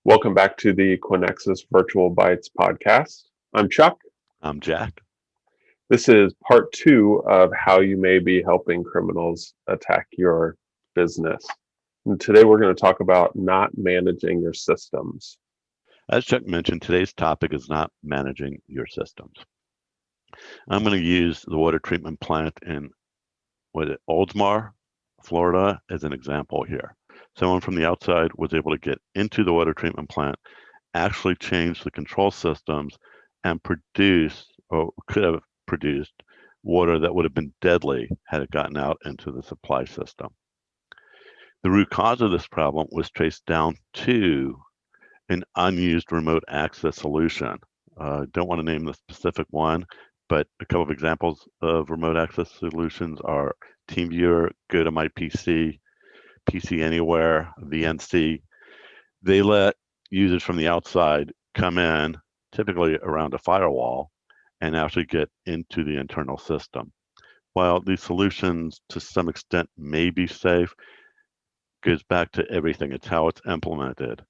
Welcome back to the Quinexus Virtual Bytes podcast. I'm Chuck. I'm Jack. This is part two of how you may be helping criminals attack your business. And today we're going to talk about not managing your systems. As Chuck mentioned, today's topic is not managing your systems. I'm going to use the water treatment plant in Oldsmar, Florida, as an example here. Someone from the outside was able to get into the water treatment plant, actually change the control systems, and produce, or could have produced, water that would have been deadly had it gotten out into the supply system. The root cause of this problem was traced down to an unused remote access solution. Don't want to name the specific one, but a couple of examples of remote access solutions are TeamViewer, GoToMyPC, PC Anywhere, VNC. They let users from the outside come in, typically around a firewall, and actually get into the internal system. While these solutions to some extent may be safe, goes back to everything. It's how it's implemented.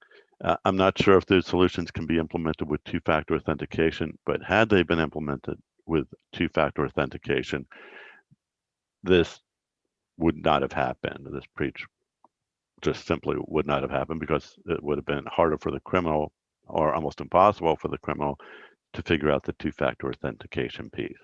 I'm not sure if those solutions can be implemented with two-factor authentication, but had they been implemented with two-factor authentication, this would not have happened. This breach just simply would not have happened because it would have been harder for the criminal, or almost impossible for the criminal, to figure out the two-factor authentication piece.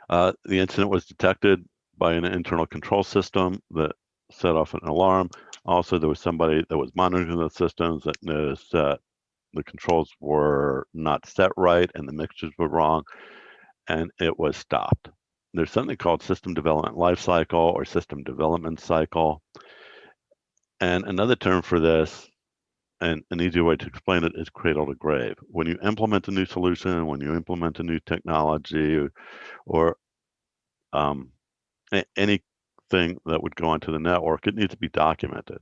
The incident was detected by an internal control system that set off an alarm. Also, there was somebody that was monitoring the systems that noticed that the controls were not set right and the mixtures were wrong, and it was stopped. There's something called system development lifecycle or system development cycle. And another term for this, and an easier way to explain it, is cradle to grave. When you implement a new solution, when you implement a new technology, or anything that would go onto the network, it needs to be documented.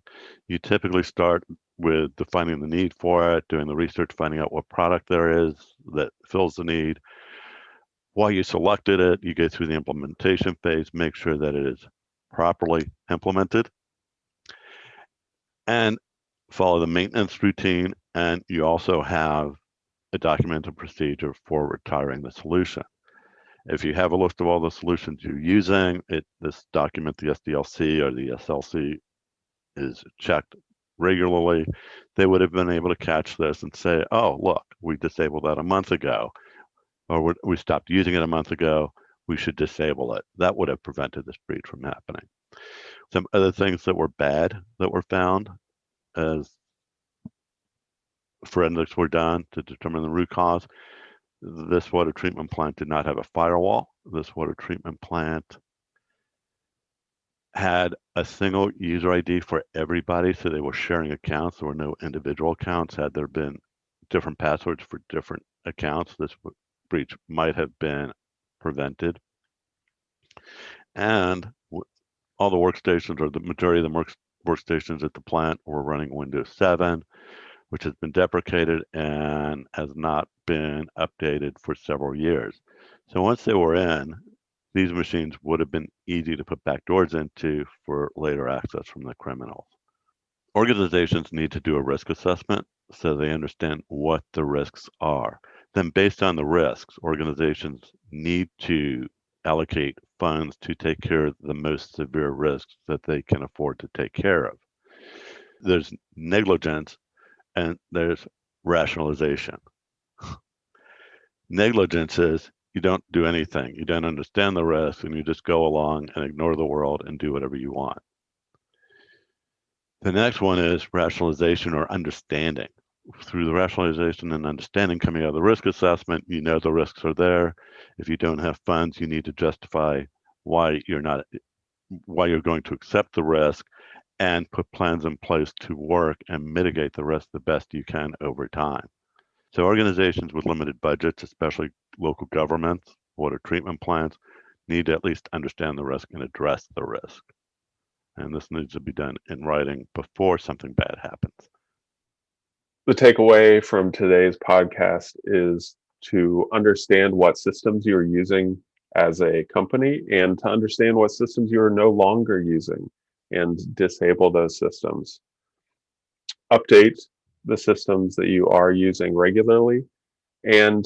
You typically start with defining the need for it, doing the research, finding out what product there is that fills the need, why you selected it. You go through the implementation phase, make sure that it is properly implemented, and follow the maintenance routine. And you also have a documented procedure for retiring the solution. If you have a list of all the solutions you're using, this document, the SDLC or the SLC, is checked regularly. They would have been able to catch this and say, oh, look, we disabled that a month ago, or we stopped using it a month ago, we should disable it. That would have prevented this breach from happening. Some other things that were bad that were found as forensics were done to determine the root cause. This water treatment plant did not have a firewall. This water treatment plant had a single user ID for everybody, so they were sharing accounts. There were no individual accounts. Had there been different passwords for different accounts, this breach might have been prevented. And all the workstations, or the majority of the workstations at the plant, were running Windows 7, which has been deprecated and has not been updated for several years. So once they were in, these machines would have been easy to put backdoors into for later access from the criminals. Organizations need to do a risk assessment so they understand what the risks are. Then based on the risks, organizations need to allocate funds to take care of the most severe risks that they can afford to take care of. There's negligence and there's rationalization. Negligence is you don't do anything. You don't understand the risk and you just go along and ignore the world and do whatever you want. The next one is rationalization or understanding. Through the rationalization and understanding coming out of the risk assessment, you know the risks are there. If you don't have funds, you need to justify why you're going to accept the risk and put plans in place to work and mitigate the risk the best you can over time. So organizations with limited budgets, especially local governments, water treatment plants, need to at least understand the risk and address the risk. And this needs to be done in writing before something bad happens. The takeaway from today's podcast is to understand what systems you're using as a company and to understand what systems you're no longer using and disable those systems. Update the systems that you are using regularly and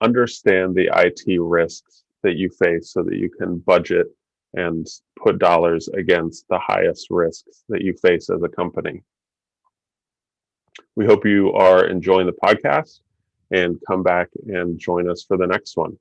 understand the IT risks that you face so that you can budget and put dollars against the highest risks that you face as a company. We hope you are enjoying the podcast and come back and join us for the next one.